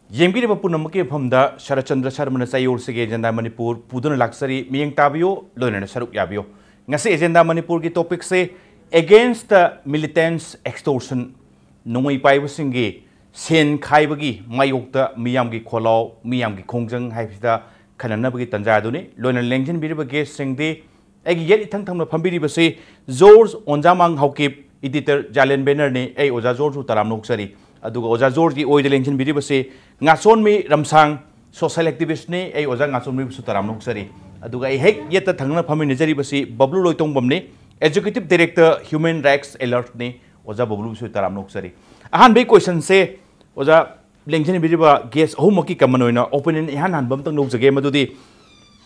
Yemgiri Punamaki from the Sharachandra Sharma Sayor Sige agenda Manipur, Pudun Luxury, Ming Tabio, Learner Saruk Yabio. Ngasi agenda Manipur ki topic say against the militants extortion. Nungi Paiwasingi, Sen Kaibagi, Mayokta, Miyamgi Kolo, Miyamgi Kongjang, Haifita, Kananabagi Tanjaduni, Learner Langton Biriba sing day, Egg yet Tantam Pambiri Base, Zors, ONJAMANG HAOKIP, editor ZALEN Bannerni, A Ozazor Taram Noksari. Aduga Oza George oil election biriba se NGACHOMI RAMSHANG social activist ne ai Oza NGACHOMI su taram noksari aduga ai hek yeta thangna phami nejari basi BABLOO LOITONGBAM ne executive director human rights alert ne Oza BABLOO su taram noksari ahan be question se Oza election biriba guest homaki kamanoina opinion ihan han bam tang nokjage madudi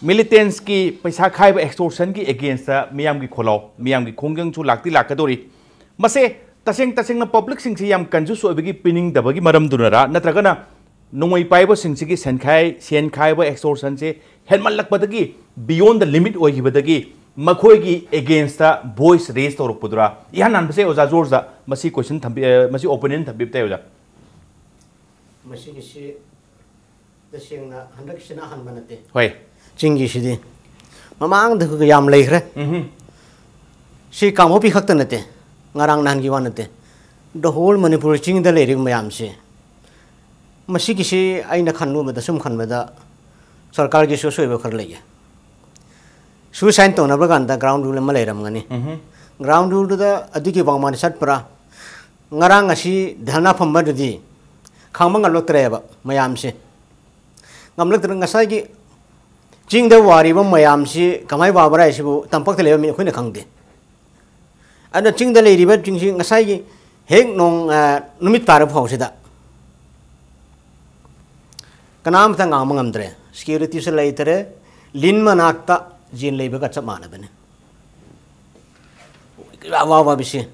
militants ki paisa khaiba extortion ki against miyam ki kholo miyam ki khongjang chu lakti lakadori mase Tasing na public sing siyam kanju so bigi pinning da bagi maram dunara natragana nungoi paiba sing sigi sen khai ba extortion se helmal lakbadagi beyond the limit oi hibadagi makhoi gi against the voice raised or pudra ihan nan se oza jorza masi question thambi masi opinion thambi ta oza masi gi si da singna handak sina han manate hoi chingi sidi mamang da ku yam leikre si kamopi khakta nate ngarang nan gi wanate the whole Manipur ching the lerik mayam se masi ki si aina khannu ma da sum khan ma da sarkar gi so ba khar leye su sign to na ba gan da ground rule ma leram ngani ground rule da adiki bang man sat pra ngarang asi dhana pham ba di khang mang lo tre ba mayam se ngamlak tra ngasai gi ching da wari ba mayam se kamai ba bara si bu tampak te le mi khoina khang de ana ching da le ri ba ching sing ngasai gi hek nong numit par phau se da kanam ta ngam ngam dre security se lai tare lin manakta jin le ba ka chamana bane wa bi se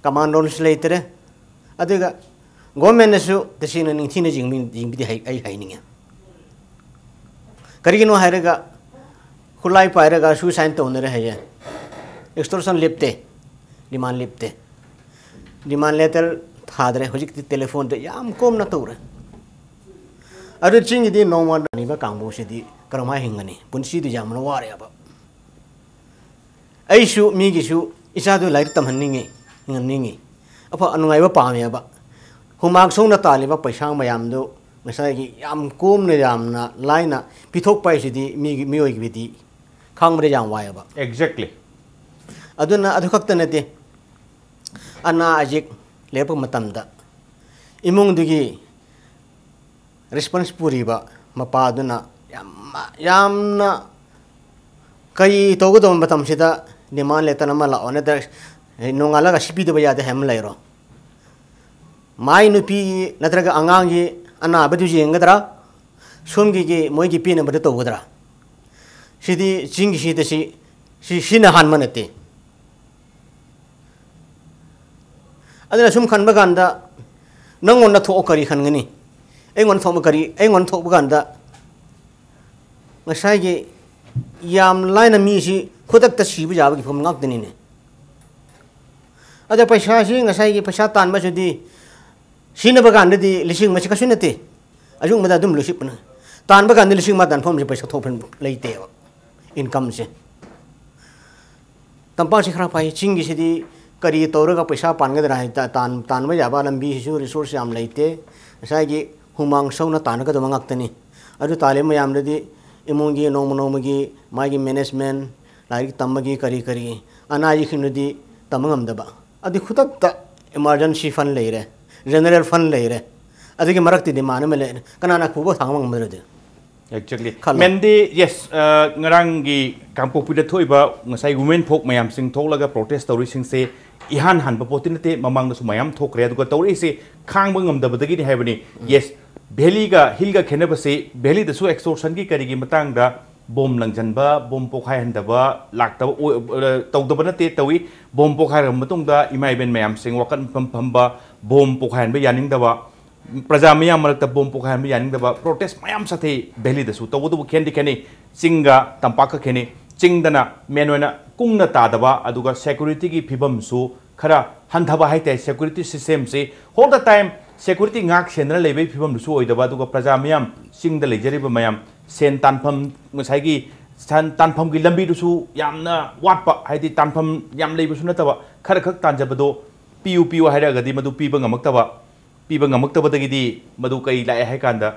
commando se lai tare adiga government su de sin ning thina jing bi ai ning kari no hairega khulai pairega su sign to ne re hai extortion lipte demand letter thadre hojik telephone de yam kom na tore adu ching di no ma ni ba kangbo si di karama hingani punsi du jam na ware ba ai su mi gi su isa du lai tam hanningi ngi apa anungai ba pa me ba humak song na tali ba paisa mayam do masai gi yam kom ne jam na laina pithok pai si di mi oi gi di khang mre jam wa ba exactly aduna adu khakta ne de ana ajik lepa matamda imung dugi response puri ba mapa aduna yamna kai togo dom batam sida demand leta na mala one da nongala ga sipi de ba de hem lairo mai nupi natraga angangi ana badu jengadra somgi gi moigi pina badu to godra sidi jingi sidi si na han manate adana sum khan baganda nangon na tho kari khan ngani engon thom kari engon tho baganda ngasai ge yam laina mi si khodak ta si bu jaba gi phom ngak deni ne ada paisa si ngasai ge paisa tan ba jodi sina baganda di lising ma si kasunate ajung mada dum lusip na tan baganda lising ma dan phom si paisa thophan leite income se tampa si khara pai chingi si di kari toraga paisa panga dra tan ma jaba lambi su resource am leite asagi humang sauna tan ka domangak tani adu tale ma yam di imungi nomagi magi management like tamagi kari anaji khinudi tamangam daba adi khutak ta emergency fund leire general fund leire adi ki marak ti di man mele kanana khubo thangmang madre exactly mendi yes ngarangi kampo pida thoiba ngasai women folk mayam sing tholaga protest tori sing se ihan han ba potinate mamang na sumayam thokre aduga tori se khang bangam da badagi ni haibani yes beli ga hilga khenaba se beli da su extortion gi kari gi matang da bom langjan ba bom pokhai han da ba lakta tau da banate tawi bom pokhai ram matung da imai ben mayam sing wakan pam ba bom pokhai han ba yaning da ba praja mayam malak ta bom pokhai han ba yaning da ba protest mayam sathe beli da su taw du khendi kheni singa tampaka kheni chingdana menona kungna ta da ba aduga security gi phibam su khara hanthaba haite security system se all the time security ngak senra lebe phibam su oidaba du praja myam singda lejariba mayam sen tanpham ngasai gi san tanpham gi lambi du su yamna watpa haidi tanpham yam leibu su nataba khar khak tanjabado piu haira gadi madu piba ngamaktaba dagidi madu kai lai hai kanda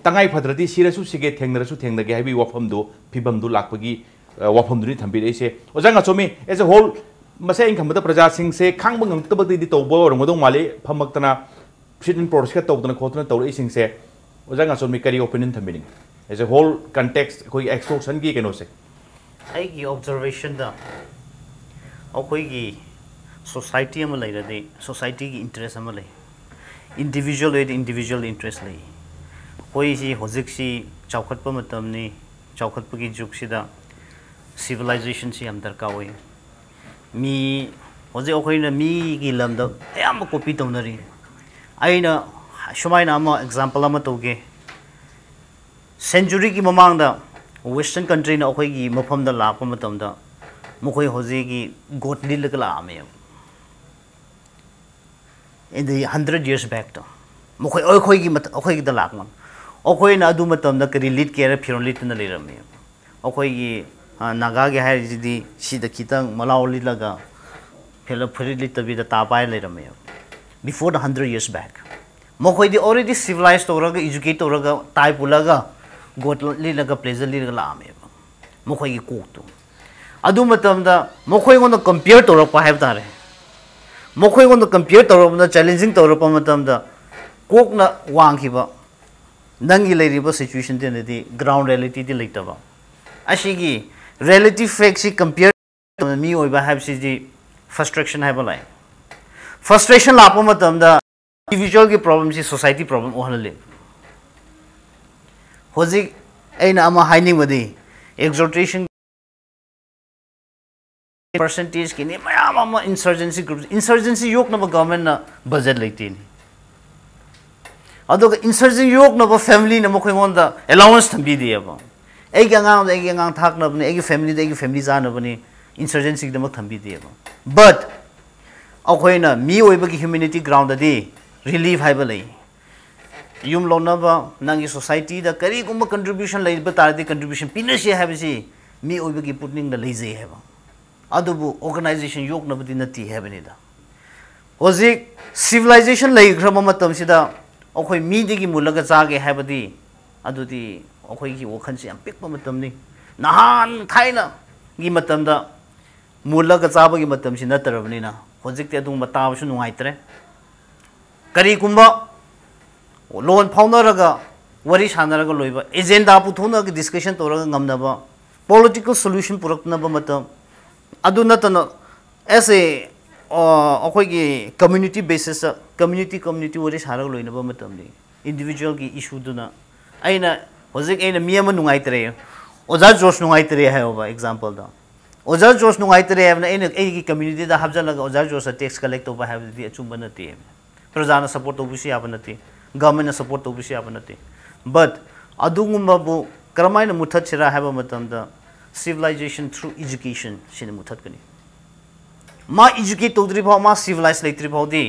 tangai phadrati sirasu sige thengnarasu thengnage haibi wafam du phibam du lakpagi wafam du ni thambi reise ojang achomi as a whole masai ingkhamda praja sing se khangba ngangtaba di tawbo rongodong male phamaktana sit-in process ka tawdana khotna tawre sing se ojang achomi kari opinion thambi as a whole context koi extortion gi keno se ai gi observation da akoi gi society ama lairade society gi interest ama lai individual with individual interest lai koi si hojik si chawkhatpa matamni chawkhatpa gi juk sida civilization si am darka oi mi hojik akoi na mi gi lamda ayam copy tawnari aina shumai na ama example ama toge century ki mamang da western country na akoi gi mafam da lakpa matam da mokoi hojik gi got lil ka la ame in the 100 years back to mokoi akoi gi da lakman akoi na adu matam da kari lit kera phiron lit na lerame akoi gi naga ge hai ji si da kitang malaw lilaga phela phri lit tabi da ta pai lerame before the 100 years back mokoi di already civilized oraga educate oraga tai pulaga got lilaga pleasure lilaga la ame mokoi gi ko to adu matam da mokoi gon compare to ra pa have tare mokoi gon compare to ra challenging to ra pa matam da kok na wang khiba nangi leiriba situation de di ground reality di leitaba ashigi relative facts si compare to mi oiba have si di frustration have lai frustration la pa matam da individual ki problem si society problem ohanle hojik aina ama haining badi exhortation percentage ki ni mayam ama insurgency groups insurgency yok na government na budget leiti ni adoga insurgency yok na family na mokoi ngonda allowance thambi di aba egi angang thak na bani egi family za na bani insurgency ki damak thambi di aba but akoi na mi oiba ki humanity ground adi relief haiba lai yum lo na ba nangi society da kari gumba contribution lai ba tar di contribution pina she have si mi oiba ki putning da lai jai haba adubu organization yok na badi nati have ni da hojik civilization lai grama matam sida akoi mi digi mulaga jage have di adudi akoi gi wakhan si am pikpa matam ni nahan thaina gi matam da mulaga jaba gi matam si natarabni na hojik te dung mata su nungai tre kari kumba loan faunaraga wari sanaraga loiba agenda puthuna gi discussion toraga ngamnaba political solution puraknaba matam adu natana as a akoi gi community basis community wari saraga loinaba matam ni individual gi issue duna aina hojik aina miyama nungai tre oja jos nungai tre hai oba example da oja jos nungai tre have na aina gi community da habjalaga oja jos tax collect oba have di achumba na te prajana support obusi abanati government na support obusi abanati but adungumba bu karamaina muthat chira have matam da civilization through education sin muthat kani ma educate todri bha ma civilize leitri bha di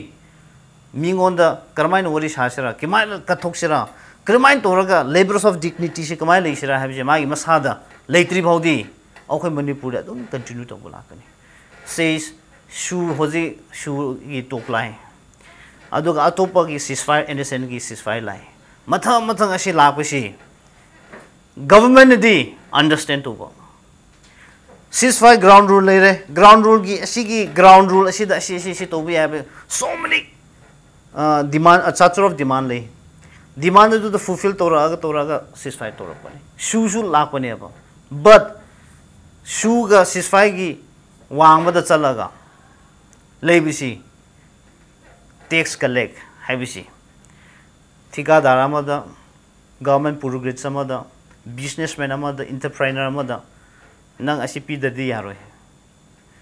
mingon da karamaina wari shasira kimai kathok sira karamain toraga labors of dignity se kamai leisira have je ma gi masada leitri bha di akhoi manipur adum continue to bola kani says shu hoji shu gi top line aduga atopa gi ceasefire NSN gi ceasefire lai mathang asi lapasi government di understand to ba ceasefire ground rule lai re ground rule gi asi gi ground rule asi da asi to be have so many demand a charter of demand lai demand to the fulfill toraga ceasefire tora pa shu lak pa ne ba but shu ga ceasefire gi wang ba da chalaga leibisi tax collect habisi thikadar amada government progress amada businessman amada entrepreneur amada nang asipi dadi yaroi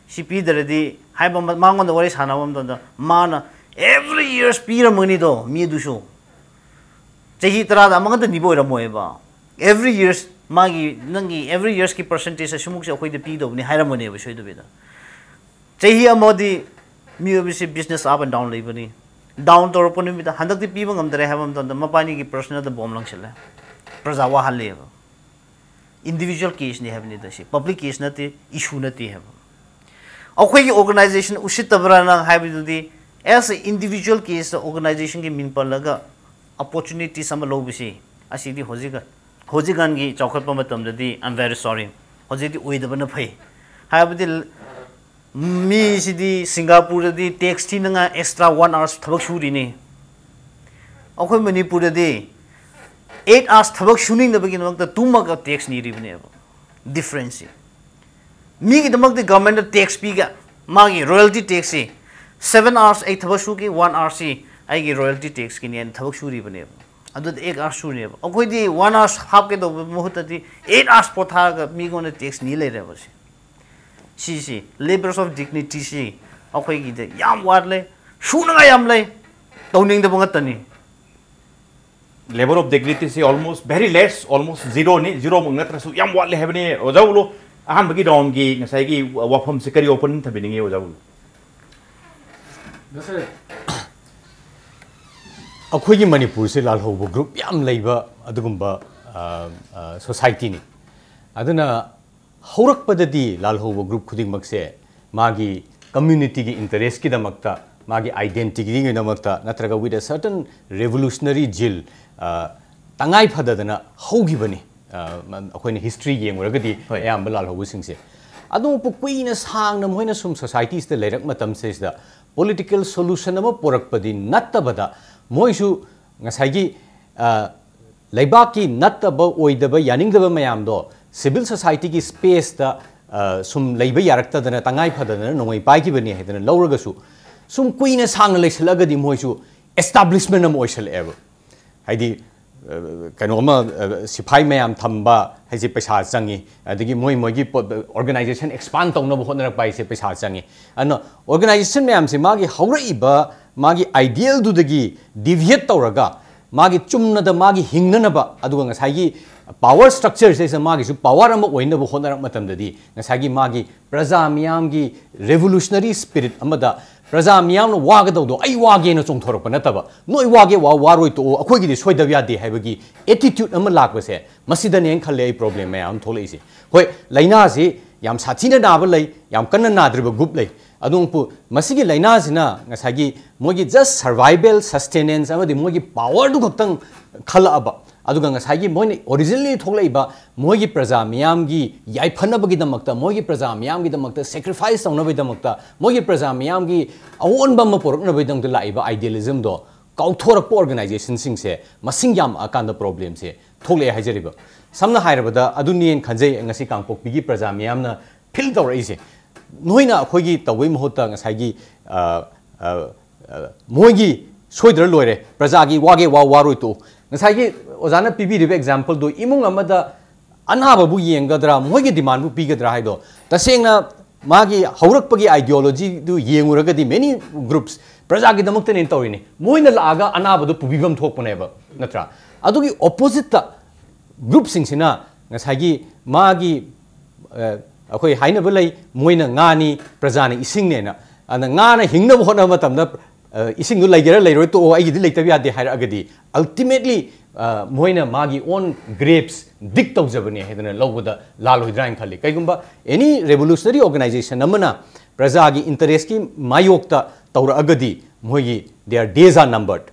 sipi dadi haiba mangon da wari sanawam da mana every years pira money do mi duso chahi tara da amanga da nibo ra moeba every years magi nangi every years ki percentage asumuk se khoi da pi do ni haira money ba soi do beda chahi amodi mi obisi business up and down lebani down तौर निमित हंदक पीब गमद्रे है मपानी की personal बॉम लंगसले प्रजा वाहले individual case ने public case नते इशू नते है अखोई ऑर्गेनाइजेशन उसितबरा as an individual case organisation की मिन पलगा अपॉर्चुनिटी सम लोबसी असिदी होजिगन की चौखट आई एम वेरी सॉरी होजिदी ओइदबन फै हाबदि मी सिदी सिंगापुर दी टैक्स थीनगा एक्स्ट्रा 1 आवर्स थबक सुरिनी अखोई मणिपुर दी 8 आवर्स थबक सुनिंग दबगी नमक तुमक टैक्स नीरिबने डिफरेंस मी की दमक दी गवर्नमेंट टैक्स पीगा मागी royalty tax 7 hours a थबक Swiggy 1 hours C आईगी royalty tax की ने थबक सुरिबने अदुद 1 आवर्स सुने अखोई दी 1 आवर्स हाप के दो मुहतदी 8 आवर्स पोथागा मी गोने टैक्स नी लेरे बसे सी लेबर्स ऑफ डिग्निटी सी अखोई की याम वाले सुनगा याम ले तौनिंग दबंग तनी लेबर ऑफ डिग्निटी से almost very less almost zero ने जीरो मंग नत्रसु याम वाले हैबने ओजाउलो अहम बगी डॉन की नसाई की वाफम से करी ओपन थबिनिंगे ओजाउलो दसे अखोई की मणिपुर से लाल होबो ग्रुप याम लेबा अदुगुंबा सोसाइटी ने अदुना हौरकपददी लाल होबो ग्रुप खुदिंगमक से मागी कम्युनिटी की इंटरेस्ट की दमकता मागी आइडेंटिटी की दमकता नत्रगा विद अ सर्टेन रेवोल्यूशनरी जिल तंगाई फददना हौगिबनी अखोइन हिस्ट्री येंगरगदी याम लाल होबो सिंगसे अदो पुकुइना सांगना मोइना सुम सोसाइटीज द लेरक मतम सेसदा पॉलिटिकल सोल्यूशन अमा पोरकपदी नत्तबदा मोइसु ngसाइगी लेबाक की नत्तब ओइदब यानिंगदब मयामदो सिविल सोसाइटी की स्पेस सुम लेब यारक्तदना तंगाई फदना नोंगै पाइकिबनी हेदना लौरगसु सुम कुइना सांग लेसलगदी मोइसु एस्टाब्लिशमेंट अम ओइसलेब हाइदी कनोमा सिपाही मैम थम्बा है पैसा चंगी अदगी मोई मोगी ऑर्गेनाइजेशन एक्सपांड तौनब होनरक पाइसे पैसा चंगी अन ऑर्गेनाइजेशन मैम से मागी हौरइबा मागी आइडियल दुदगी डिविएट तौरगा मागी चुमनद मागी हिंगननबा अदुगा ngसाइगी पावर स्ट्रक्चर से मागी सु पावर अम ओइनब होनरक मतमददी ngसाइगी मागी प्रजा मियामगी रेवोल्यूशनरी स्पिरिट अमदा प्रजा मियामन वागदौदो आई वागे न चोंथोरप नतब नोई वागे वारोय तो अखोइगी सोइदब यादे हाइबगी एटीट्यूड अम लाकबसे मसिदने खले आई प्रॉब्लम मैम थोलैसे होय लाइना से याम साथीना नाब लै याम कन्न नाद्रिब ग्रुप लै अदुंपु मसिगी लाइना सिना ngसाइगी मोगी जस्ट सर्वाइवल सस्टेनेंस अमदि मोगी पावर दु खतंग खलअब अदुगा ngसाइगी मोइने ओरिजिनली थोलैबा मोगी प्रजा मियामगी याइफनबगी दमकता मोगी प्रजा मियामगी दमकता सैक्रिफाइस तौनबगी दमकता मोगी प्रजा मियामगी अवोनबम पोरकनबगी दमकता लाइबा आइडियलिज्म दो काउथोरक ऑर्गेनाइजेशन सिंगसे मसिंग याम अकांद प्रॉब्लम से थोले हाइजरिबा समना हाइरबदा अदुनियन खंजै ngasi कांगपोकबिगी प्रजा मियामना फिल तौरइसे नोइना अखोइगी तवै महत्ता ngसाइगी मोगी सोइद्र लोइरे प्रजागी वागे वारोय तो ngसाइगी ओजाना पीबीरिबे एग्जांपल दो इमुंग अमदा अनाबबु येंगदरा मोगी डिमांड बु पीगदरा हाइदो तसेंगना मागी हौरकपगी आइडियोलॉजी दु येंगुरगदी मेनी ग्रुप्स प्रजागी दमक्तने तौरिने मोइना लागा अनाबदु पुबिबम थोकपनेबा नत्रा अदुगी ऑपोजिट ग्रुप सिंगसिना ngसाइगी मागी अखोई हाइनब लै मोइना गानी प्रजाने इसिंगनेना अन गाना हिंगनब होना मतमदा इसिंगु लैगेरा लैरोय तो आइगिदि लैतब यादे हाइरअगदी अल्टीमेटली मोइना मागी ओन ग्रेप्स दिक तौजबने हेदना लौबदा लालोइद्राइन खले कैगुंबा एनी रेवोल्यूशनरी ऑर्गेनाइजेशन अमना प्रजागी इंटरेस्ट की मायोक्ता तौरअगदी मोगी देयर डेज आर नंबर्ड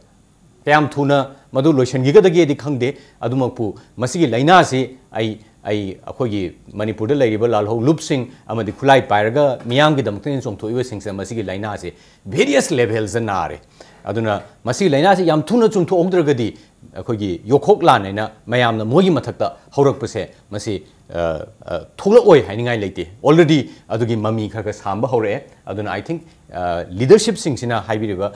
कयाम थुना मदु लोइसनगिगदगेदि खंगदे अदुमकपु मसिगी लाइना से आई अखोगी मणिपुर लेरिबा लालहो लुपसिंग अमदि खुलाई पाइरगा मियामगी दमक्तन चोंथोइबा सिंगसे मसिगी लाइना से वेरियस लेवल्स नारे अदुना मसिगी लाइना से याम थुना चोंथोंद्रगदी अखोगी योखोक लानेना मयामना मोगी मथक्ता हौरकपसे मसि थोलओय हाइनिंगाइ लेते ऑलरेडी अदुगी ममी खरका सामबा हौरे अदुना आई थिंक लीडरशिप सिंगसिना हाइबिरिबा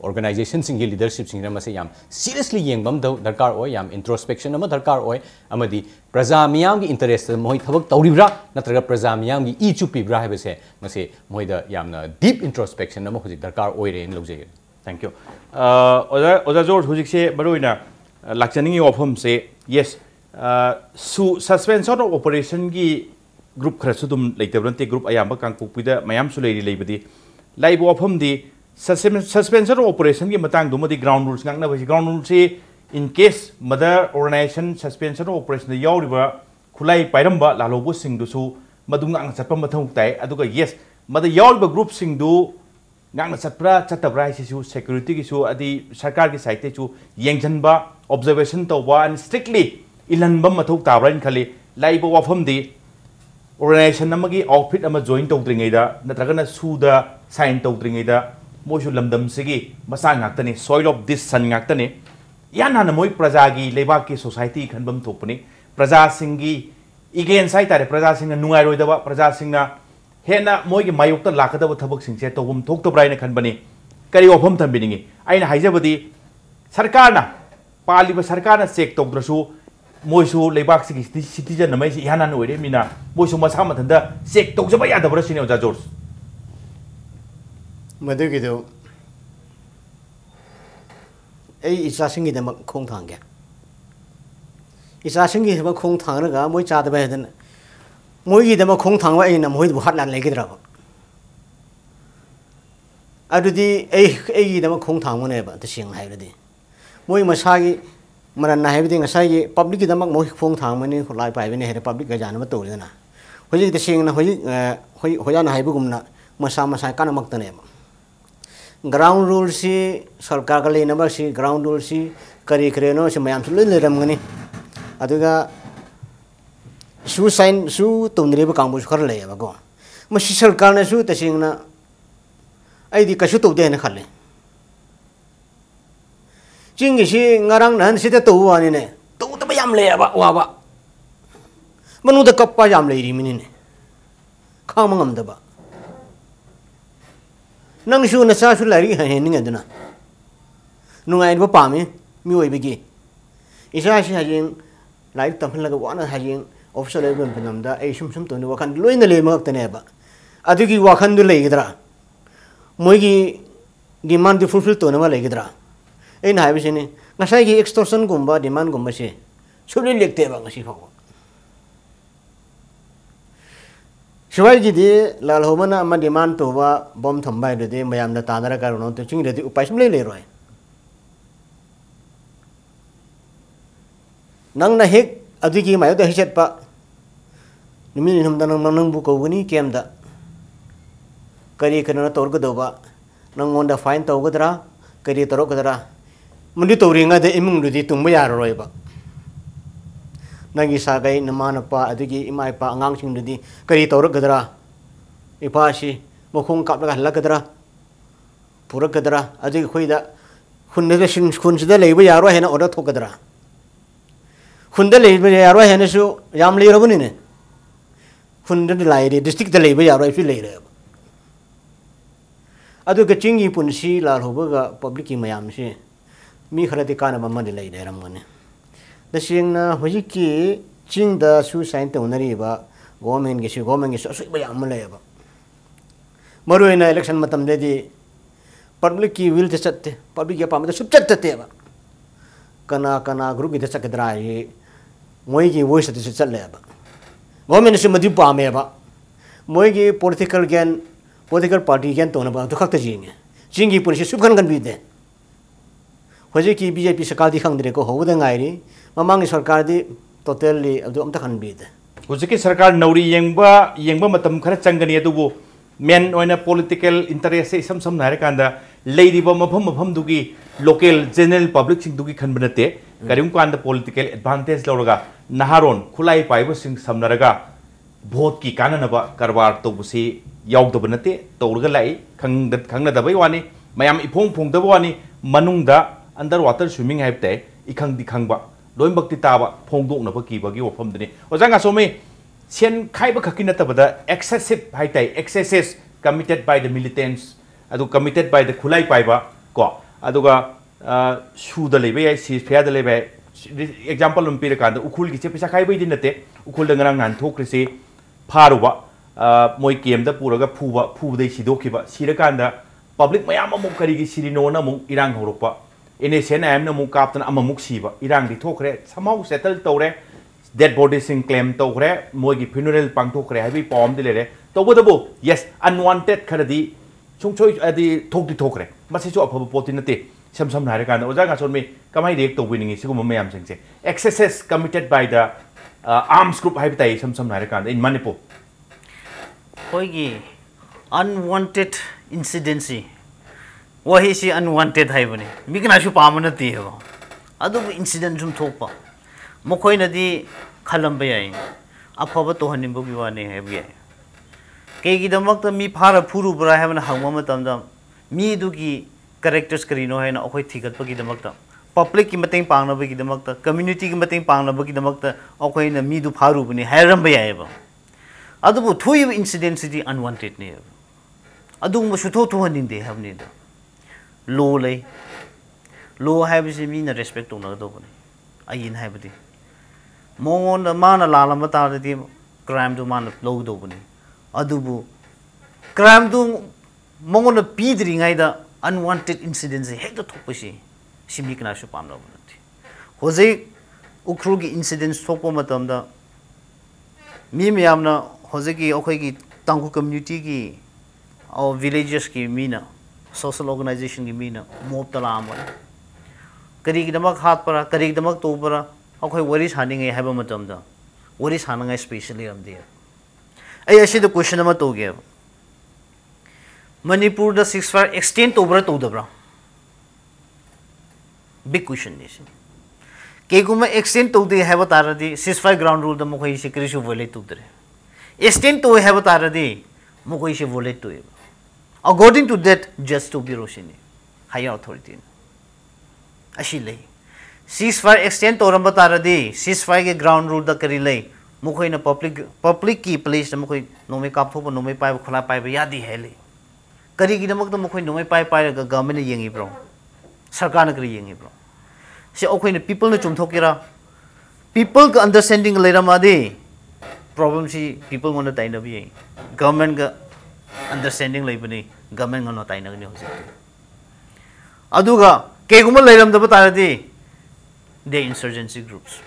ऑर्गेनाइजेशन सिंगी लीडरशिप सिंगिना मसे याम सीरियसली येंगबम दरकार ओय याम इंट्रोस्पेक्शन अमा दरकार ओय अमदि प्रजा मियामगी इंटरेस्ट मोइ थबक तौरिब्रा नत्रगा प्रजा मियामगी ई चुपिब्रा हाइबसे मसे मोइदा यामना डीप इंट्रोस्पेक्शन अमा हुजि दरकार ओइरे इन लौजे थैंक यू ओजा जॉर्ज हुजिक से बरोइना लाक्चनिंग ऑफम से यस सस्पेंशन ऑफ ऑपरेशन की ग्रुप खरसु दुम लेतबरनते ग्रुप अयाम कांगपोकपिदा मयाम सु लेरी लेबदी लाइब ऑफम दी suspension operation की Matang दुमदी ground rules ngakna basi ground rules से in case mother organization suspension operation याव रिबा खुलाई पायरंबा लालोबो सिंगदुसु मदुंगा ang चटपा मथौ ताई अदुगा yes मद याव Riba group सिंगदु ngang चटप्रा चटब्रा Sissu security की सु अदि सरकार की साइड ते छु येंगजनबा observation तौबा and strictly इलनबा मथौ ताब्रा इन खले लाइबा वाफम दि organization नमगी outfit अमा join तौद्रिङैदा नत्रगना सुदा sign तौद्रिङैदा मोइसु लमदम सिगी मसा ngakतने soil of this sun ngakतने याना न मोइ प्रजा की लेबाक की सोसाइटी खनबम थोपने प्रजा सिंगी against हाइ तारे प्रजा सिंग नुंगाइ रोइदबा प्रजा सिंग हेना मोइ की मायुक्त लाकदब थबक सिंगसे तोबम थोक्तब्राइने खनबने करी ओफम थंबिनिङि आइना हाइजबदि सरकारना पालिबा सरकारना चेक तौद्रसु मोइसु लेबाक सिगी सिटीजन नमै सि याना नोइरे मिना मोइसु मसा मथंदा चेक तौजबा यादबरा सिने ओजा जॉर्ज मदुगिदो ए इचासिंगीदमक खोंग थांगे इचासिंगीदमक खोंग थांगनगा मोइ चादबा हेदन मोइगीदमक खोंग थांगवा एना मोइदबु हाटलान लेगिद्राबा अदुदि एगीदमक खोंग थांगनेबा तसिंग हाइबदि मोइ मसागी मनन हाइबदि ngसागी पब्लिक गिदमक मोइ खोंग थांगमनि खुलाई पाइबने हेरे पब्लिक गा जानबा तोरिदना होजि तसिंगना होजि होजाना हाइबगुमना मसा मसा कानमक्तनेबा ग्राउंड रूल से सरकार का लेना बस ग्राउंड रूल से करी करेनो से मैं आमसे ले रमगनी अदुगा शू साइन शू तुमने भी काम कर ले अब को मसी सरकार ने शू तसिंगना ऐदी कशु तो दे न खाले चिंगी सी ngarang nan si te to wani ne to ta yam le ba wa ba manu da kappa yam le ri mini ne kham ngam da ba nang shu na sa shu lari ha hen ngi duna nungai ba pa mi mi oi bi gi isa shi ha jing lai tam la ga wa na ha jing official level pinam da ai shum to ne wa kan loin le ma ta ne ba adu gi wa kan du le gi dra moi gi demand fulfill to ne ma le gi dra ai na ha bi ne ngasai gi extortion gumba demand gumba se shu le lekte ba ngasi fa Shivaji जी दे लाल होमना अमा demand तो वा बम थंबाय दे मयाम दा तादरा कारणो तो चिंग रेदी उपाय समले ले रोय नंग ना हेक अदिगी मायो द हिचत पा निमि निम दा नंग बु कोगनी केम दा करी कनना तोर गदोबा नंग ओन दा फाइन तो गदरा करी तरो गदरा मुंडी तोरिंगा दे इमुंग दुदी तुंबा यार रोय बा नंगी सागई नमानपा अदुगी इमाइपा अंगांगसिंग दुदी करी तौरगदरा इपासी मखोंग कापलगा हल्लगदरा पुरगदरा अदुगी खोइदा खुनदे सिंग खुनसदा लेबा यारो हेना ऑर्डर थोगदरा खुनदे लेबा यारो हेना सु याम लेरबनि ने खुनदे लाइरे डिस्ट्रिक्ट दे लेबा यारो इफि लेरे अदुगा चिंगी पुनसी लाल होबगा पब्लिक की मयाम से मी खरदि काना ममदि लेरे रमगने दसिंगना होजि की चिंग दा सु साइन तौनरीबा गवर्नमेंट की असुइबा याम लेबा मरुइना इलेक्शन मतम देदी पब्लिक की विल चत्ते पब्लिक के पाम सुप चत्तेबा कना कना ग्रुप की चकदरा ये मोई की वॉइस से चलेबा गवर्नमेंट से मदि पामेबा मोई की पॉलिटिकल पार्टी गेन तोनबा तो खक्त जिंगे चिंगी पुलिस सुखन गन बिदे होजि की बीजेपी सरकार दी खंगदरे को होबदा ngairi mamang सरकार दी टोटली अदु अमता खनबीदे हुजकी सरकार नौरी येंगबा मतम खरा चंगनी अदुबो मेन ओइना पॉलिटिकल इंटरेस्ट से सम नारे कांदा लेरिबा मफम दुगी लोकल जनरल पब्लिक सिंग दुगी खनबनते करिम कांदा पॉलिटिकल एडवांटेज लौरगा नहारोन खुलाई पाइबो सिंग समनरगा भोट की काननबा करबार तोबुसी यावदबनते तौरगा लाई खंगनदबई वानी मयाम इफोंग फोंगदबो वानी मनुंगदा अंडर वाटर स्विमिंग हाइबते इखंग दिखंगबा लोइमबक्ति ताबा फोंगदोकनबा कीबगी वफमदनी ओजांगा सोमे सेन खाइबा खकी नतबदा एक्सेसिव हाइताई excesses committed by the militants अदु कमिटेड बाय द खुलाई पाइबा को अदुगा सुदा लेबे याई सीफेया द लेबे एग्जांपल लुम्पीर कांद उखुल गिचे पैसा खाइबई दिन नते उखुल द ngरang nan थोक्रिसे फारुबा मोय केम द पुरगा फुबदै सिदोखिबा सिरकांदा पब्लिक मयाम अमुक करिगी सिरिनो ना मुक इरांग होरपा इनेसेन एम न मुक कापतन अमुक सिबा इरांग दि थोखरे समाउ सेटल तौरे डेड बॉडी सिंग क्लेम तौखरे मोयगी फ्यूनरल पांगथोखरे हाबी पॉम दिलेरे तौबदबो यस अनवांटेड खरदी chung choi adi thok di thok re masi chu apha poti na te sam na kan oja ga chon me kamai react to winning si gum mayam sing se excesses committed by the arms group hai tai sam na kan in Manipur hoigi unwanted incidency wahi si unwanted hai bani mi kana shu pamana ti ho adu incident sum thokpa mokhoi na di khalam ba yai afaba to hanim bo biwane hai bi ke gi damak ta mi phara phuru bra hai bana hangma ma tam dam mi du gi characters karino hai na akhoi thigat pa gi damak ta public ki mateng pangna ba gi damak ta community ki mateng pangna ba gi damak ta akhoi na mi du pharu bani hairam ba yai ba adu bu thui incident si unwanted ne adu mo su tho tho hanin de have ne law lay law hai bi mi na respect to na do bani ayin hai badi mongon da mana la la mata di crime do man law do bani adu bu crime do mongon na pi dri ngai da unwanted incidents he to thok pasi simi kana shu pam na bani hojai ukru gi incidents thok pa matam da mi miyam na hojai gi okhoi gi tangku community gi or villages ki mina social organization ki mina mob tala amon kari gi damak hat para kari gi damak to para akhoi wari sani ngai haba matam da wari sana ngai specially am de ai ashi the question ama to ge Manipur da 6 extend over to the bra big question is ke guma extend to the have tara di 6 ground rule da mokhoi security su violate to dre extend to have tara di mokhoi se violate to according to that just to be roshini higher authority ashi lei ceasefire extend to ramba tara di ceasefire ge ground rule da kari lei mokhoi na public ki place da mokhoi nomai kap thopa nomai pai khola pai ba yadi hele kari gi damak da mokhoi nomai pai pai ga government yengi bro sarkar na kari yengi bro se okhoi na people na chum thokira people ka understanding leira ma de problem si people ngona tai na bi government ga understanding lai bani government ngona tai na ni hosi aduga ke guma leiram da bata di the insurgency groups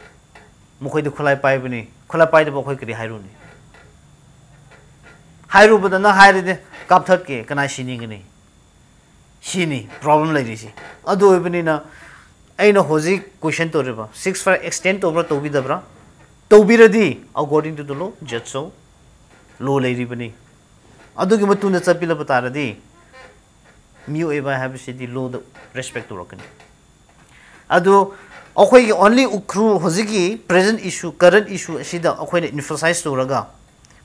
mokhoi de khulai pai bani khulai pai da mokhoi kri hairu ni hairu bada na haire de kap thot ke kana shini ngani shini problem lai ri si adu bani na aina hoji question to reba 6 for extend over to bi dabra to bi radi according to the law just so law lai ri bani adu gi matu na chapila bata radi miu eba have city law the respect to rokani adu akhoi gi only ukru hoji gi present issue current issue asida akhoi na emphasize to raga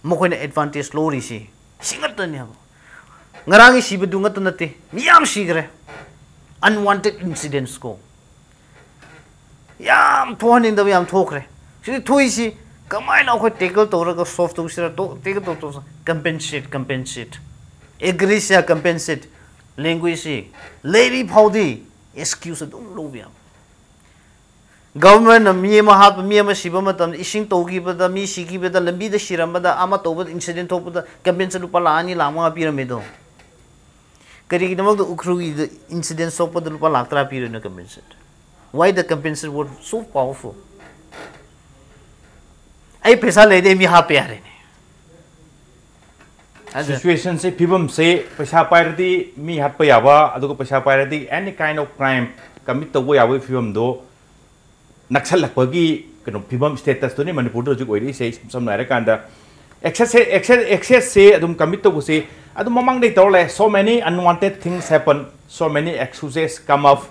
mokhoi na advantage law ri si singat ni ha ngarang si bedu ngat nate miyam sigre unwanted incidents ko yam thonin da yam thokre si thoi si kamai na akhoi tackle to raga soft to sira to tackle to compensate agree sia compensate language si lady phodi excuse dum lo biam government mi ma hat mi ma siba matam ising togi bada mi sigi bada lambi da shiram bada ama to bada incident to bada compensate lupa lani lama pyramid kari gi namak ukru gi incident so bada lupa laktra pyramid na compensate why the compensate word so powerful ai pesa le de mi ha pe are ne situation se pibam se paisa pairati mi hat pa yawa adugo paisa pairati any kind of crime commit to yawa pibam do naksal lakpagi kano pibam status to ni Manipur do jug oiri se samna ra kanda excess se adum commit to se adum mamang dei tole so many unwanted things happen so many excuses come up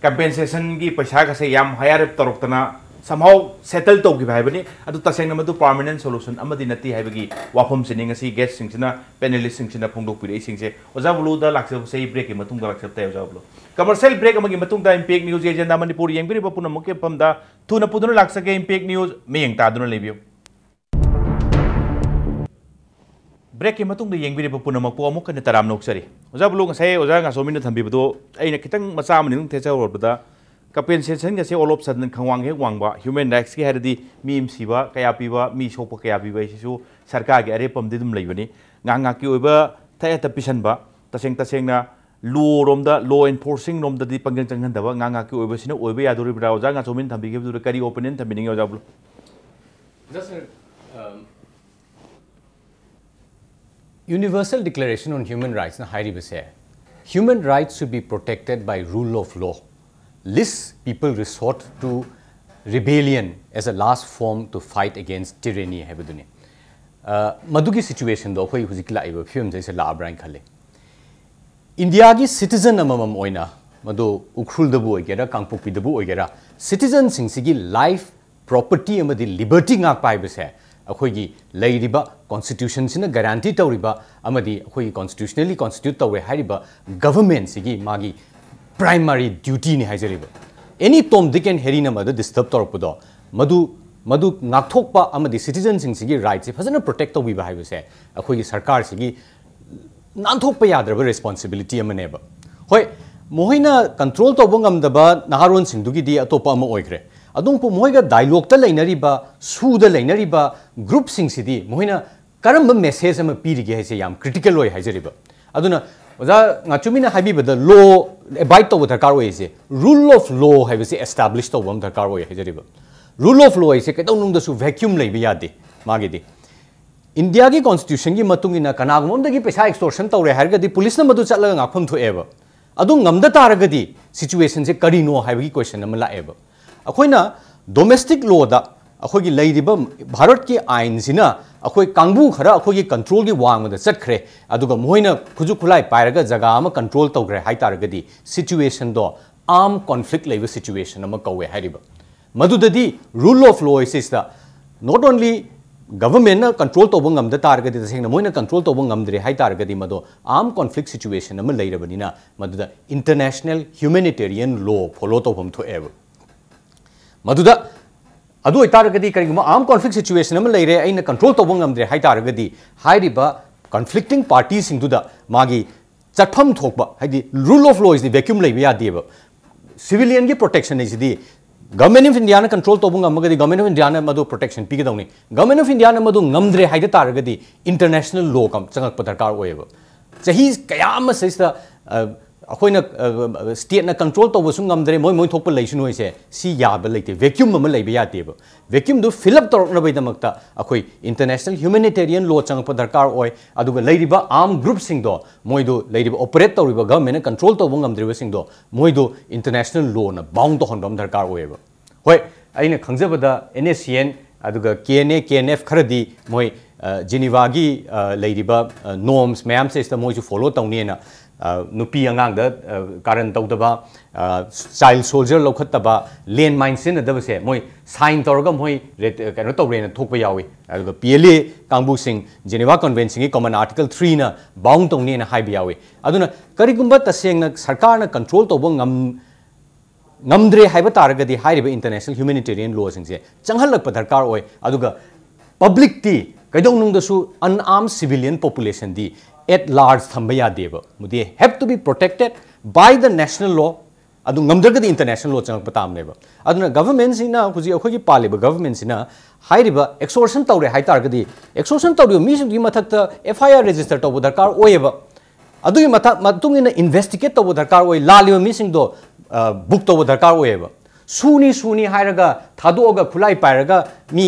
compensation gi paisa ka se yam higher torok tana somehow settle to gi bani adu taseng na madu permanent solution amadi nati haibagi wafam sining asi guest singchina panelist singchina phongdok pire singse oja bulu da lakse sei break ki matung da lakse ta oja bulu commercial break amagi matung da impact news agenda Manipur yengbiri bapuna muke pamda thuna puduna lakse ke impact news meyeng ta duna lebiyo break ki matung da yengbiri bapuna makpo amuk kan taram noksari oja bulu ngasai oja ngasomi na thambi bado aina kitang macha mani nung thecha robada compensation se all of sudden khangwang he wangba human rights ki haradi mim siba kaya piba mi sopa kaya piba isu sarkar gi are pam didum leibani nganga ki oiba thaya ta pisan ba taseng na law rom da law enforcing rom da di pangjang changhan da ba nganga ki oiba sina oiba yaduri bra oja nga chomin thambi ge du kari opinion thambi ningi oja blu just Universal Declaration on Human Rights na hairibase. Human rights should be protected by rule of law. Lest people resort to rebellion as a last form to fight against tyranny. Madugi situation do koi huzik laiba film jaise la abrain khale. India ki citizen amamam oina madu ukhul dabu oigera kangpokpi dabu oigera citizen sing sigi life property amadi liberty ngak pai base akhoi gi leiriba constitution sina guarantee tawriba amadi akhoi constitutionally constitute tawre hariba government sigi magi primary duty ni haijariba any tom dick and herina madu disturb torpodo madu ngakthokpa amadi citizen sing sigi rights fazana protect tawbiba haibase akhoi gi sarkar sigi nanthokpa yadraba responsibility amaneba hoi moina control to bongam daba naharon singdugi di atopa ama oigre adung po moiga dialogue ta leinariba su da leinariba group sing sidi moina karamba message ama pirige haise yam critical oi haijariba aduna oja ngachumi na habiba the law abide to darkar oi se rule of law haibase establish to bom darkar oi haijariba rule of law ise kedonung da su vacuum leiba yade mage di India ki constitution ki matungina kanagmom da ki pesa extortion tawre harga di police na madu chatlaga ngakpham thoeba adu ngamda taragadi situation se karino haibagi question ama laeba akoina domestic law da akogi leiriba bharat ki ain sina akoi kangbu khara akogi control ki wang da chatkhre aduga moina khuju khulai pairaga jaga ama control tawgre hai taragadi situation do armed conflict leiba situation ama kawe hariba madudadi rule of law is da not only government na control to bangam da targadi da singna moina control to bangam dre hai targadi mado armed conflict situation ama leirabani na maduda international humanitarian law follow to bam tho ever maduda adu ai targadi kariguma armed conflict situation ama leire aina control to bangam dre hai targadi hairiba conflicting parties sing duda magi chatpham thokba haidi rule of law is the vacuum leiba ya deba civilian ki protection is the Government of India control to bungamagadi Government of India madu protection pigadauni Government of India madu ngamdre haida taragadi international law kam changak padarkar oeba chahi kayam sista akoina state na control to busung ngamdre moi thokpa leisun hoise si yaba leite vacuum ma leiba yateba vacuum do fill up torna baidamakta akoi international humanitarian law changak padarkar oi aduga leiriba armed group sing do moido leiriba operate tawriba government control to bungamdre sing do moido international law na bound to hondom darkar oeba hoi aina khangjabada NACN aduga KNA KNF kharadi moi Geneva gi leiriba norms mayam se sta moi ju follow tawni na nupi angang da karan tawdaba child soldier lokhataba land mine sin da se moi sign tawraga moi kano tawre na thokpa yawi aduga PLA kangbu sing Geneva convention gi common article 3 na bound tawni na haibi yawi aduna karigumba taseng na sarkar na control tawbo ngamdre haiba taragadi hairiba international humanitarian law sing se changhalak padarkar oi aduga public ti kaidong da su unarmed civilian population di at large thambaya deba mudi have to be protected by the national law adu ngamdragadi international law chang patam neba aduna government sina kuji akhogi paliba government sina hairiba extortion tawre hai targadi extortion tawri mi sing mathakta FIR register taw darkar oeba adu matungina investigate taw darkar oi laliba mi sing do book taw darkar oeba suni hairaga thadoga khulai pairaga mi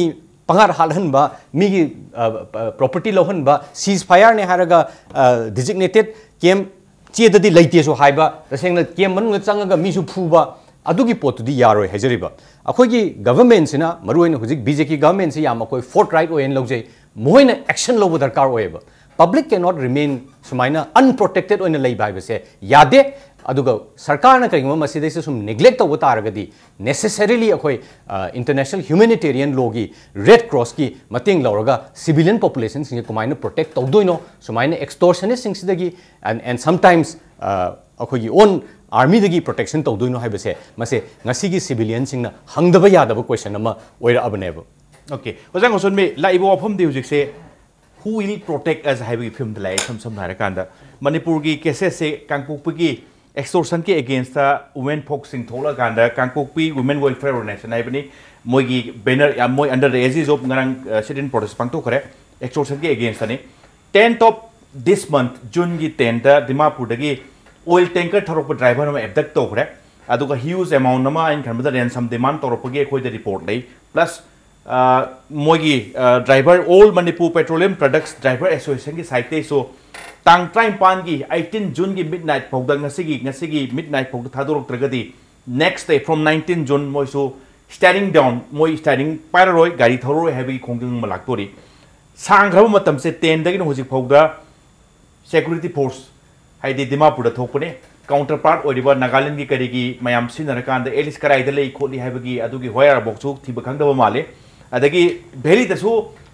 pangar halhan ba migi property lohan ba ceasefire ne haraga designated kem chedadi leite so haiba tasengna kem manung changaga mi su phuba adugi pot di yaroi hajariba akhoi gi government sina maruina hujik BJP government se yam akoi forthright oen logjai moina action lobo darkar oeba public cannot remain sumaina unprotected oina lei bai base yade aduga sarkar na kaigma maside se sum neglect to taragadi necessarily akoi international humanitarian law gi red cross ki mating lauraga civilian population sing kumaina protect tawdoino sumaina extortionist sing sidagi and sometimes akoi gi own army dagi protection tawdoino haibase mase ngasi gi civilian sing na hangdaba yadaba question ama oira abaneba okay ojang oson me la ibo phom di hujik se who will protect us haibagi film de lai sam hara kanda Manipur gi cases se kangpuk gi extortion ke against the women folk sing thola ganda kangpokpi women welfare organization ai bani moigi banner ya moi under the aegis of ngarang sit-in protest pangto khare extortion ke against ani 10th of this month June gi 10 da Dimapur dagi oil tanker tharok driver ma abduct to khare aduga huge amount nama in khanbada ransom demand torok ge khoi the report lei plus मोगी driver all Manipur petroleum products driver association की side ते सो तांग 35 की 18 June की midnight फौदा ngasi midnight फौदा थादोरक्त्रगदी नेक्स्ट डे फ्रॉम 19 जून मोइसो स्टैंडिंग डाउन मोइ स्टैंडिंग पायरोय गाड़ी थरोय हैबी खोंगदंग मलाक्तोरी सांग्रब मतम से 10 दगिन होजि फौदा सिक्योरिटी फोर्स हाइदे दिमापुर थोपने काउंटर पार्ट ओरिबा नागालैंड की करीगी मयाम सिनरकांद एलिस कराइद लई खोली हैबगी अदुगी होयर बॉक्सु थिब खंगदब माले अदगी भेली दसु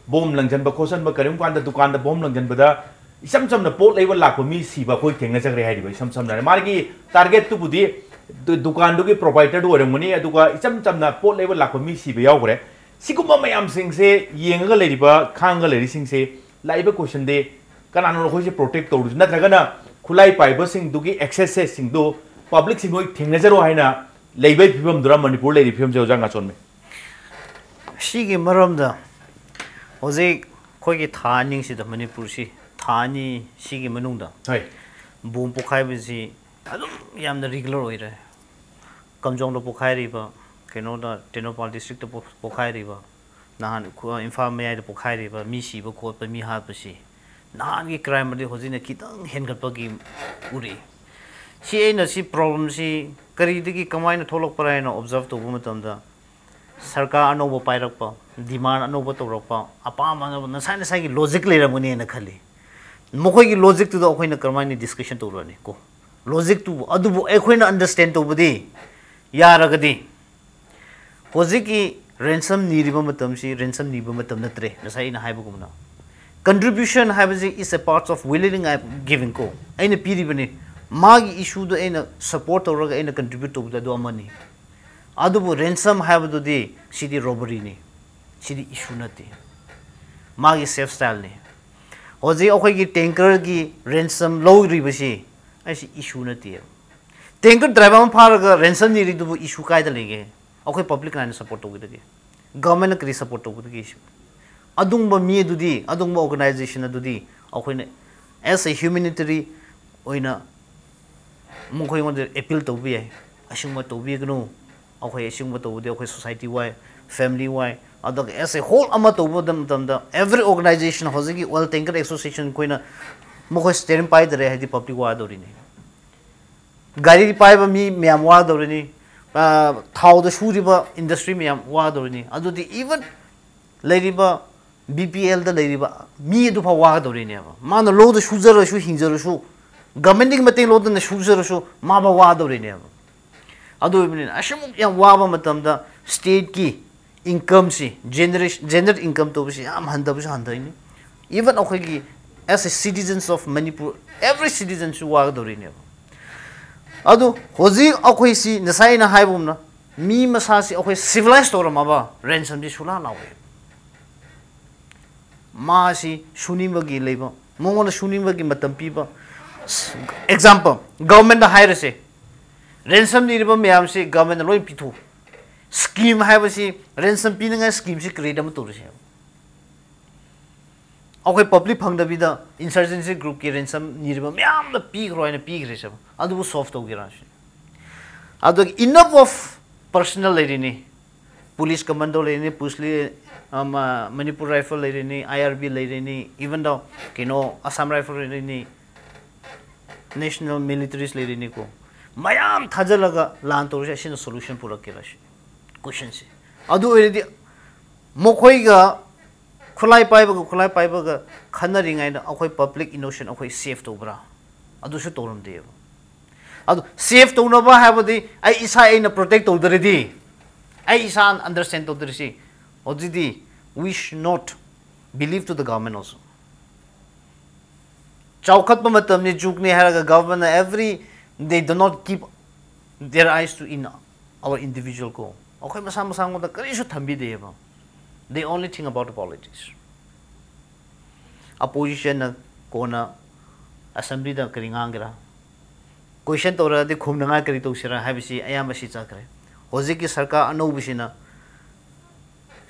बोम लंजन बखोसन बकरिम कांद दुकान द बोम लंजन बदा इसम समन पोट लेबल लाखो मी सीबा कोई थेंगना जगरे हाइदिबा इसम समन मारगी टारगेट तु बुदी दुकान दुगी प्रोवाइडर ओरमनी अदुगा इसम समन पोट लेबल लाखो मी सीबा यावरे सिगुम मयाम सिंगसे येंगा लेरिबा खांगा लेरि सिंगसे लाइबा क्वेश्चन दे कनानो होइसे प्रोटेक्ट तौरु नत्रगना खुलाई पाइबा सिंग दुगी एक्सेस सिंग दो पब्लिक सिंग होई थेंगनजरो हाइना लेबै फिबम दुरा मणिपुर लेरि फिबम जो जांगा चोन में सिगी मरमदा होजे खोगी थानिंग सिदा मणिपुर सि थानी सिगी मनुंगदा हाय बूम पोखाइबसि अदुम यामना रेगुलर होइरे कमजोंग दो पोखाइरिबा केनोदा टेनोपाल डिस्ट्रिक्ट तो पोखाइरिबा नान इम्फा मेयाइ दो पोखाइरिबा मी सिबो खोप मी हापसि नान की क्राइम मदि होजिना खितंग हेनगटपगी उरि सि एना सि प्रॉब्लम सि करिदगी कमाइना थोलक परायना ऑब्जर्व तो मतमदा सरकार अनोबो पाइरकपा डिमांड अनोबो तौरकपा अपाम नसाइ नसाइगी लॉजिक लेरमने न खली मखोइगी लॉजिक तु अखोइना करमाइनी डिस्कशन तौरनी को लॉजिक तु अदुबो अखोइना अंडरस्टैंड तौबदी यारगदी होजिकी रेंसम नीरिबा मतमसि रेंसम नीबा मतम नत्रे नसाइ ना हाइबगुमना contribution हाइबजे is a part of willing giving को अइना पीरिबनी मागी इशू दो अइना सपोर्ट तौरगा अइना कंट्रीब्यूट तौबदा दो अमनी अदुबो रेंसम हाइबदुदी सिदी रोबरी नि सिदी इशू नते मागी सेफ स्टाइल ने होजे अखोइगी टैंकर की रेंसम लौरिबसि ऐसी इशू नते टैंकर ड्राइवर फारगा रेंसम निरिदुबो इशू कायदा लेगे अखोइ पब्लिक ना सपोर्ट तौबदगे गवर्नमेंट करी सपोर्ट तौबदगे इशू अदुंगबा मी दुदी अदुंगबा ऑर्गेनाइजेशन दुदी अखोइने एज ए ह्यूमैनिटरी ओइना मुखोइ मोदे अपील तौबि है असिंगबा तौबिगनु अखोइ असिंगबा तौबदे अखोइ सोसाइटी वाइ फैमिली वाइ अदग एज ए होल अमा तौबदम तमदा एवरी ऑर्गेनाइजेशन होजिगी ऑयल टैंकर एसोसिएशन कोइना मुखोइ स्टेरिंग पाइ दरे हैदि पब्लिक वा दौरिने गाड़ी पाइबा मी म्याम वा दौरिने थाउ द सुरिबा इंडस्ट्री म्याम वा दौरिने अदुदि इवन लेरिबा BPL दा लेरिबा मी दुफा वा दौरिने माना लो द सुजरसु हिंजरसु गवर्नमेंट की मते लो द सुजरसु माबा वा दौरिने अदु बिन अशमु या वाबा मतमदा स्टेट की इनकम से जनरेट इनकम तो बसे याम हंदबस हंदइने इवन अखोगी as a citizens of Manipur every citizen सु वा दौरिने अदु होजी अखोइ सि नसाइना हाइबुमना मी मसा सि अखोइ सिविलाइज तोरमाबा रेंसम दि सुला लावे मासी सुनिबगी लेबा मोंगोन सुनिबगी मतम पीबा एग्जांपल गवर्नमेंट हाइरसे रेंसम निरिबा म्याम से गवर्नमेंट लोइ पिथु स्कीम हाइबसी रेंसम पीनगा स्कीम से क्रिएट अम तोरसे अखोइ पब्लिक फंगदबिदा इंसर्जेंसी ग्रुप की रेंसम निरिबा म्याम द पीग्रोइना पीग्रे सब अदु सॉफ्ट तौगिरा अदु इनफ ऑफ पर्सनल लेरिनी पुलिस कमांडो लेरिनी पुलिस मणिपुर राइफल लेरिनी IRB लेरिनी इवन दो किनो असम राइफल लेरिनी नेशनल मिलिटरीज लेरिनी को मयाम थाजलगा लान तोरसे असिन सॉल्यूशन पुरकेराशी क्वेश्चन से अदु ओइदि मोखोइगा खुलाई पाइबगा खनरिङाइना अखोइ पब्लिक इनोसेंट अखोइ सेफ तौबरा अदुसु तौरमदेब अदु सेफ तौनबा हाबदि आई इसा एना प्रोटेक्ट तौदरदि आई इसा understand तौदरसि ओदिदि we should not believe to the government also chawkhat matamni jukni haraga government every they do not keep their eyes to in our individual go akhoi masa masa ngoda karisu thambi deba they only think about the politics opposition kona assembly da karingangra question tora de khumnanga kari tosira habisi ayam si chakre hoji ki sarkar anobisina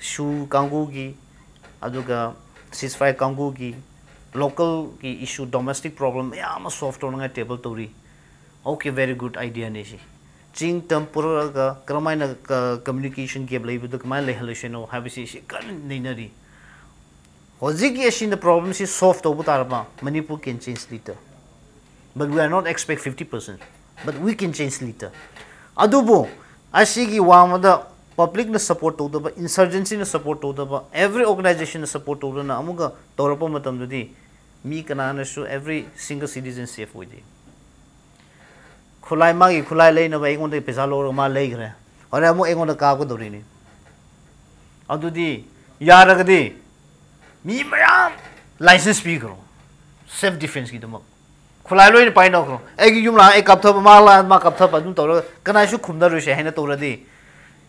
शू कांगू की अदुगा सिसफाई कांगू की local की issue domestic problem याम solve तोरंगा table तोरी okay very good idea ने सी ching tempura ga kramaina communication gap lay bu kamai lay hallucino habisi si kan ninari hojiki asin the problem is solved to butarba Manipur can change later but we are not expect 50% but we can change later adubo asigi wamada public na support to the insurgency na support to the every organization na support to na amuga torapa matam dudi mi kanana su every single citizen safe with it khulai magi khulai lei na bai ngon de pesa lo ma lei gre ore amu engon da ka ko dori ni adudi yaragadi mi mayam license pi kro self defense ki dum khulai loi ni pai no kro egi yum la e kap tha ma la ma kap tha pa dum to kana su khum da ro se haina to ra di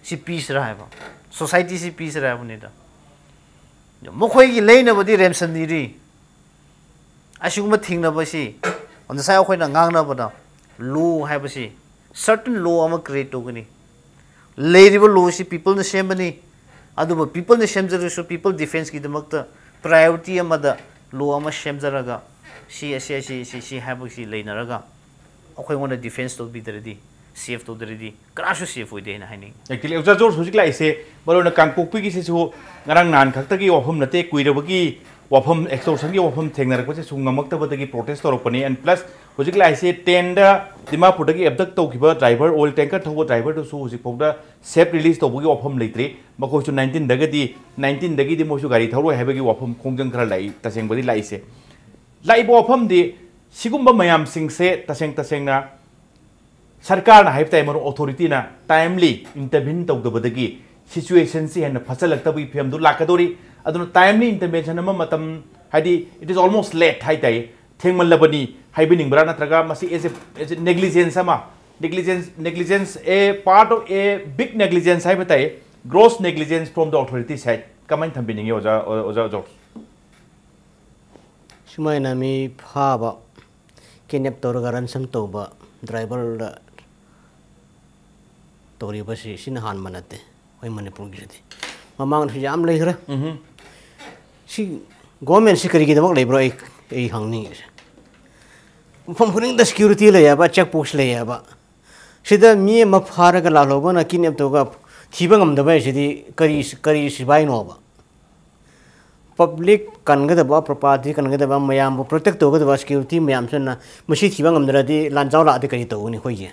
si peace ra ba society si peace ra bu ni da mo khoi gi lei na bodi remsan ni ri asuguma thing na ba si on the sai khoi na ngang na ba da law have a certain law am create ogani law law si people the same bani adu people the same so people defense ki damakta priority amada law am same jaraga si have si leinaraga akhoi ngona defense to be ready safe to ready crash safe with na hani actually uja jor hujik lai se balona kangpokpi ki se chu ngarang nan khakta ki wafam nate kuirabagi wafam extortion ki wafam thengnar ko se sungamakta badagi protest torokpani and plus hujik lai se tenda dimapur dagi abdak tawkiba driver oil tanker thobo driver to su hujik powda safe release tawbagi wafam leitre mako chu 19 dagi di mosu gari thawro habagi wafam khongjang khara lai taseng badi lai se lai bo wafam di sigumba mayam sing se taseng na सरकार ना hype time authority ना timely intervene तौदबदगी situation से हेन फसलक्तबी film दु लाकदोरी अदुन timely intervention अमा मतम हाइदी it is almost late हाइ ताई थेंगमल्लबनी हाइबिनिंग ब्रा नत्रगा मसी एज ए नेग्लिजेंस अमा negligence a part of a big negligence हाइ बताई gross negligence from the authority side कमाइन थंबिनिंग ओजा जो सुमाइना मी फाबा किनेप तोरगा रनसम तोबा ड्राइवर तोरी बसी सिन हान मनते होय मणिपुर गिरदे ममांग याम लेखरा सी गवर्नमेंट से करी गिदमक लेब्रो ए हंगनी फमफुनिंग द सिक्योरिटी ले याबा चेक पोस्ट ले याबा सिदा मी मफारगा लालोबना किनेप तोगा थिबंगम दबाय सिदी करी सिबाय nova public कनगदबा property कनगदबा मयाम protect तोगदबा security मयाम सना मसी थिबंगमदरदी लांजाव लादे करी तोगनी होय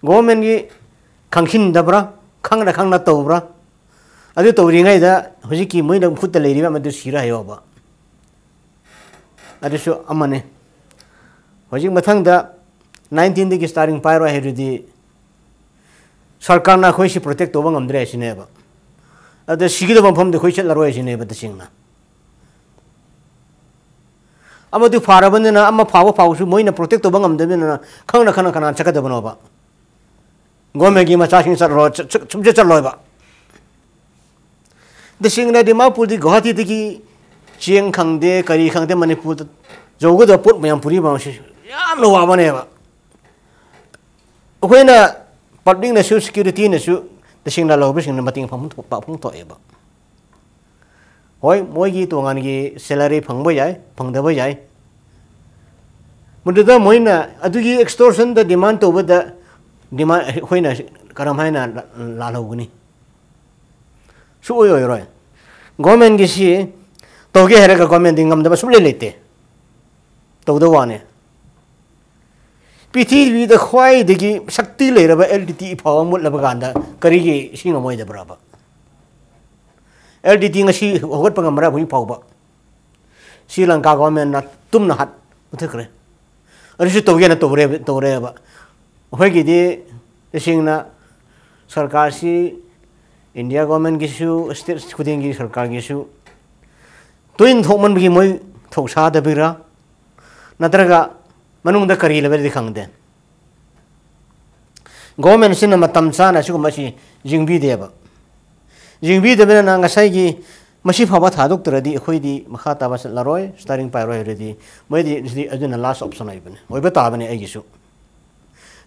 गवर्नमेंट की खंखिन दबरा खंगना तौब्रा अदु तौरिङै दा हुजिकी मोइन खुद लेरिबा मदु सिरा हेबा अदुसु अमने हुजिक मथंग दा 19 दि स्टार्टिंग पाइरो हेरुदी सरकार ना खोइसि प्रोटेक्ट तोबा ngамद्रे सिनेबा अदु सिगिद बमफम दे खोइस लरोय सिनेबा तसिंगना अमदु फारबनना अम फावसु मोइन प्रोटेक्ट तोबा ngамदबेना खंगना चकदबनोबा गवर्नमेंट की मचासिंग चलो चुमजे चलोबा दिसिंगना दिमापुर दि गुवाहाटी दि चेंग खंगदे करी खंगदे मणिपुर जौगद पुट मयाम पुरी बांसि याम लवाबनेबा अखोइना पब्लिक ना सिक्योरिटी ना दिसिंगना लौबसिंगना मतिंग फंग तोएबा होय मोयगी तोंगान की सैलरी फंगबा याय फंगदबा याय मुददा मोइना अदुगी एक्सटॉर्शन द डिमांड तोबदा डिमांड होइना करम हाइना लालौगनी सुओय रोय गवर्नमेंट की सी तोगे हेरगा गवर्नमेंट दिंगम दबा सुले लेते तोदो वाने पृथ्वी द ख्वाई दगी शक्ति लेरबा एलडीटी फाव मुलबा गांदा करिगे सिंग मोय दबराबा एलडीटी ngasi होगत पंगमरा भुई फावबा श्रीलंका गवर्नमेंट ना तुमना हात उथकरे अरिसु तोगे ना तोरेबा होगिदि सिंगना सरकार सी इंडिया गवर्नमेंट की स्टेट खुदिंग की सरकार की तुइन थोमन भी मोय थोसा दबिरा नत्रगा मनुंग द करी लेबे खंगदे गवर्नमेंट सिन मतम चाना सिगु मसी जिंगबी देबना ngasai gi मसी फाबा थादोक तरदी अखोइदि मखा ताबा लरोय स्टारिंग पाइरोय रेडी मोयदि अजुना लास्ट ऑप्शन आइबने ओइबा ताबने आइगिसु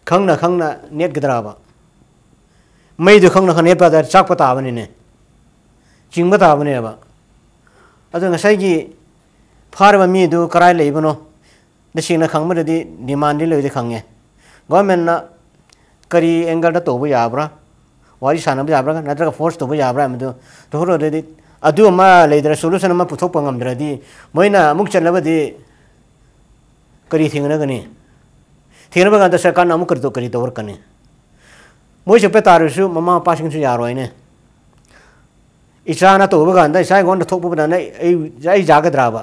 खंगना नेट गदराबा मैदु खंगना नेट पादा चाक पताबने ने चिंग बताबने बा अदु ngasai gi फारबा मी दु कराय लेबनो दसिंगना खंगमदि डिमांड लेदि खंगे गवर्नमेंट ना करी एंगल दा तोबो याब्रा वारी सानब याब्रा नत्रगा फोर्स तोबो याब्रा मदो तोरो रेडी अदु मा लेदर सोल्यूशन मा पुथोक पंगमद्रदी मोइना अमुक चलबदी करी थिंगना गनी थिंगना बगा द सरकार ना अमुक करतो करी तोवर कने मोइ चपे तारसु ममा पासिंग सु यारोइने इचाना तोबगा अंदा इसाय गोन थोक बना आई जागद्राबा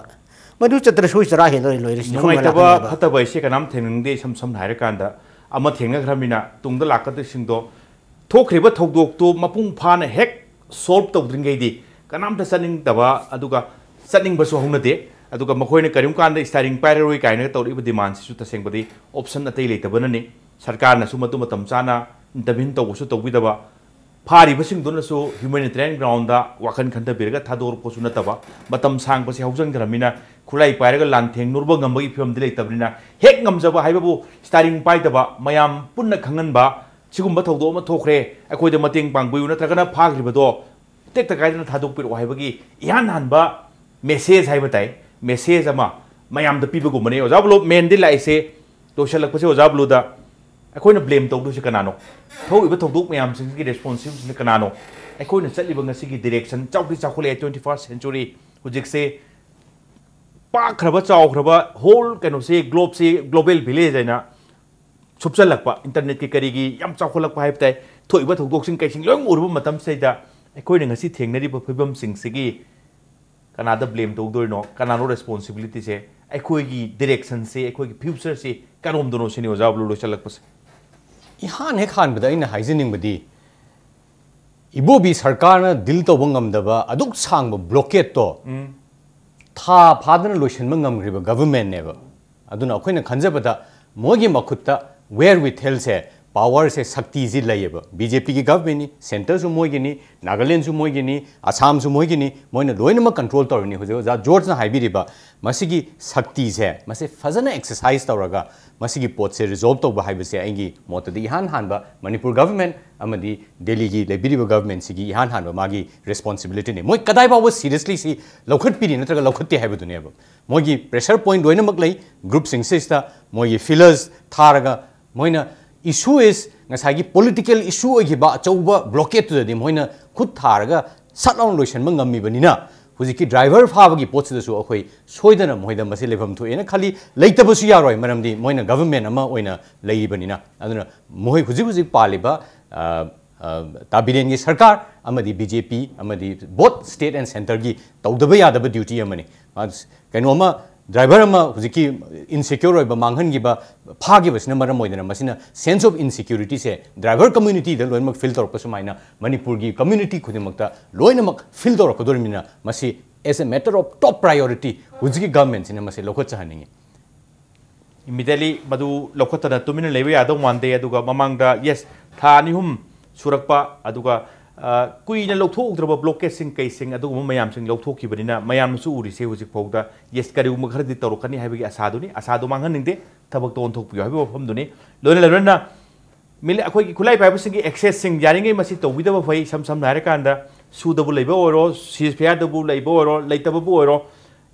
मदु चत्र सुइ चरा हेलो लोइरिस नुमाइतबा फतबा इसे कनाम थेंगदे सम हाइर कांदा अमा थेंगग्रामिना तुंगदा लाकत सिंगदो थोखरिबा थौदोकतो मपुंग फाना हेक सॉल्व तौद्रिंगैदी कनाम सनिंग दबा अदुगा सनिंग बसु हौनदे अदुगा मखोइने करिम कांदा स्टारिंग पायरोइ काइना तौरिबा डिमांड सिसु तसेंगबदी ऑप्शन अतै लेतबननी सरकार नसु मतु मतम चाना इंटरवीन तौबसु तौबिदबा फारिबसिंगदुनसु ह्यूमैनिटेरियन ग्राउंडा वाखन खंदबिरगा थादोरपोसु नतबा मतम सांगबसि हौजनग्रामिना खुलाई पायरगा लांथेंग नुरबा ngambagi फिल्मदि लेतबनिना हेक ngamjaba हाइबबु स्टारिंग पाइदबा मयाम पुन्ना खंगनबा सिगुम्बा थौदो अमा थोखरे अखोइदा मतेंग पांगबयु नत्रगना फाग्रिबदो टेक्ता काइदना थादोकपिरो हाइबगी इहान हानबा मेसेज हाइबताइ मेसेज अमा मयाम द पिबगुमने ओजाबलो मेनदि लाइसे दोशलकपसे ओजाबलोदा अखोइना ब्लेम तौदुसे कनानो थौइबा थौदोक मयाम सिंगी रेस्पोंसिबिलिटी कनानो अखोइना चलिबा ngasiगी डायरेक्शन चाउकी चाखुले 21st सेंचुरी हुजिकसे पाख्रबा चाउख्रबा होल कनो से ग्लोब से ग्लोबल विलेज हैना सुपचलकपा इंटरनेट की करीगी याम चाखुलकपा हाइबताइ थोइबा थौदोकसिंग कैसिंग लोंग उरुबा मतम सेदा अखोइना ngasi थेंगनरिबा फिबम सिंगसिगी कनादा ब्लेम तौदोइनो कनानो रेस्पोंसिबिलिटी से अखोइगी डायरेक्शन से अखोइगी फ्यूचर से करोम दोनो सिनि ओजाबलो लोचलकपस इहान हेक हानबदा इना हाइजनिंगबदी इबोबी सरकार ना दिल तो बंगमदबा अदुक सांग ब्लॉकेट तो था फादन लोशन मंगमग्रिबा गवर्नमेंट नेबा अदुना अखोइना खंजबदा मोगी मखुत्ता वेयर विथ हेल से पावर से शक्ति जी लयबा बीजेपी की गवर्नमेंट सेंटर सु मोगिनी नागालैंड सु मोगिनी असम सु मोगिनी मोइना लोइनमा कंट्रोल तौरनी हो जा जॉर्ज ना हाइबिरिबा मसिगी शक्ति से मसे फजना एक्सरसाइज तौरगा मसिगी पोट से रिजॉल्व तौबा हाइबसे आइगी मोतदी इहान हानबा मणिपुर गवर्नमेंट अमदी दिल्ली की लेबिरिबा गवर्नमेंट सिगी इहान हानबा मागी रिस्पांसिबिलिटी ने मोइ कदाइ बाबो सीरियसली सी लौखट पिरि नत्रगा लौखत्ते हाइबदुनेबा मोगी प्रेशर पॉइंट लोइनमक लई ग्रुप सिंगसिस्ता मोगी फिलर्स थारगा मोइना issue is ngasagi political issue ogiba achouba blockade to moina khut tharga satlawn loisan mangami banina hujiki driver phabagi pots da su akhoi soidana moida mase lefam thu ena khali leitabasu yaroi maramdi moina government ama oina leibanina aduna moi huji paliba tabiren gi sarkar amadi bjp amadi both state and center gi tawdaba yadaba duty amani kaino ama driver ama hujiki insecure oiba manghan gi ba phagi basna maram oidana masina sense of insecurity se driver community da loimak feel tor pasu maina manipur gi community khudimakta loinamak feel tor ko dormina masi as a matter of top priority hujiki government sina masi lokot chahaningi immediately madu lokotana tumina lebe yadong mande aduga mamangda yes thani hum surakpa aduga कुईना लौथोक्द्रब ब्लॉकेसिंग कैसिंग अदुगुम मयामसिंग लौथोखिबनिना मयामसु उरिसे हुजिक फौदा येस करिगुम खरदि तौरकनी हाइबगी आसादुनी आसादु मांगहनिंगदे थबक तो ओंथोकपियो हाइबो फमदुनी लोने लरना मिल अखोई खुलाई पाइबसिंग एक्सेस सिंग यारिंगै मसि तौबिदब फै सम नारे कांदा सुदबु लेबो ओरो सीजफेयर दबु लेबो ओरो लेतबबु ओरो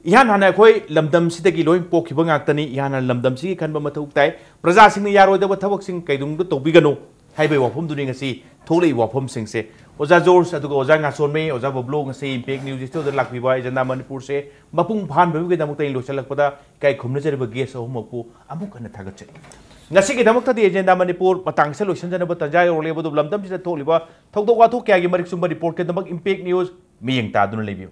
इहान हाना अखोई लमदम सिदगी लोइन पोखिबा ngaktani इहान लमदम सि खनबा मथौक ताइ प्रजा सिंग यारोदब थबक सिंग कैदुंग तौबिगनो हाइबे वाफमदुनी ngasi थोलै वाफम सिंगसे ओजा जोर्स अदुगा ओजा ngachomi ओजा बबलो ngasi इम्पैक्ट न्यूज स्टोर लाखबिबा एजेंडा मणिपुर से मपुंग फान बबिगे दमुक लोचलकपदा काई खुमनजरबा गेस अहुमकु अमुकन थागचे ngasi gi damak thadi agenda Manipur patang se loisanjana तंजा रोलेबदु लमदम से थोलिबा थौदो वाथो क्या गी मरिक सुंबा रिपोर्ट के दमक इम्पैक्ट न्यूज मियंग तादुन लेबियो